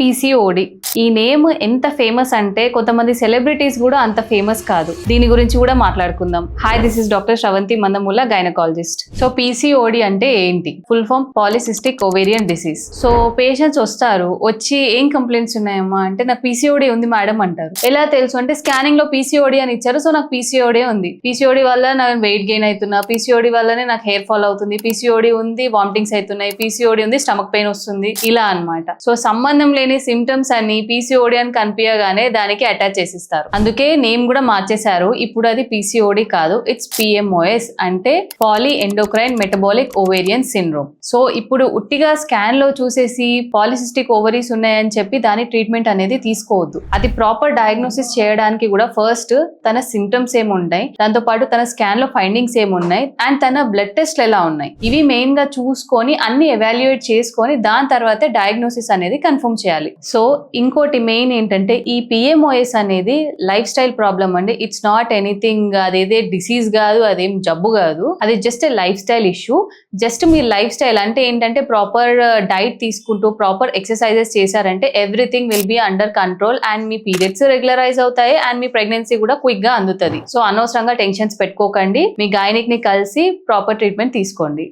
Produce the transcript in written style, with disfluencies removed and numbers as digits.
PCOD ఈ name ఎంత famous అంటే కొంతమంది సెలబ్రిటీస్ కూడా అంత ఫేమస్ కాదు. దీని గురించి కూడా మాట్లాడుకుందాం. Hi, this is doctor Sravanthi Mandamula, gynaecologist. So PCOD అంటే ఏంటి? Full form polycystic ovarian disease. So patients వస్తారు, వచ్చి ఏం కంప్లైంట్స్ ఉన్నాయమ్మా అంటే నాకు పీసీఓడి ఉంది మేడం అంటారు. ఎలా తెలుసు అంటే స్కానింగ్ లో పీసీఓడి అని ఇచ్చారు, సో నాకు పీసీఓడి ఉంది, పీసీఓడి వల్ల నేను వెయిట్ గెయిన్ అవుతున్నా, పీసీఓడి వల్లనే నాకు హెయిర్ ఫాల్ అవుతుంది, పీసీఓడి ఉంది, వామిటింగ్స్ అవుతున్నాయి, పీసీఓడి ఉంది, స్టమక్ పెయిన్ వస్తుంది, ఇలా అన్నమాట. సో సంబంధం లేని సిమ్టమ్స్ అని పీసీఓడి అని కనిపించగానే దానికి అటాచ్ చేసిస్తారు. అందుకే నేమ్ కూడా మార్చేశారు. ఇప్పుడు అది పీసీఓడి కాదు, ఇట్స్ పిఎంఓఎస్, అంటే poly endocrine metabolic ovarian syndrome. So ఇప్పుడు ఉట్టిగా స్కాన్ లో చూసేసి పాలిసిస్టిక్ ఓవరీస్ ఉన్నాయని చెప్పి దాని ట్రీట్మెంట్ అనేది తీసుకోవద్దు. అది ప్రాపర్ డయాగ్నోసిస్ చేయడానికి కూడా ఫస్ట్ తన సిమ్టమ్స్ ఏమున్నాయి, దాంతో పాటు తన స్కాన్ లో ఫైండింగ్స్ ఏమున్నాయి, అండ్ తన బ్లడ్ టెస్ట్ ఎలా ఉన్నాయి, ఇవి మెయిన్ గా చూసుకొని అన్ని ఎవాల్యుయేట్ చేసుకొని దాని తర్వాతే డయాగ్నోసిస్ అనేది కన్ఫర్మ్ చేయాలి. సో ఇంకోటి మెయిన్ ఏంటంటే ఈ పిఎంఓఎస్ అనేది లైఫ్ స్టైల్ ప్రాబ్లమ్ అండి. ఇట్స్ నాట్ ఎనీథింగ్, అదేదే డిసీజ్ కాదు, అదేం జబ్బు కాదు, అది just life style issue. Just మీ లైఫ్ స్టైల్ అంటే ఏంటంటే ప్రాపర్ డైట్ తీసుకుంటూ ప్రాపర్ ఎక్సర్సైజెస్ చేశారంటే everything will be under control and మీ పీరియడ్స్ రెగ్యులరైజ్ అవుతాయి అండ్ మీ ప్రెగ్నెన్సీ కూడా క్విక్ గా అందుతుంది. సో అనవసరంగా టెన్షన్స్ పెట్టుకోకండి, మీ గైనిక్ ని కలిసి ప్రాపర్ ట్రీట్మెంట్ తీసుకోండి.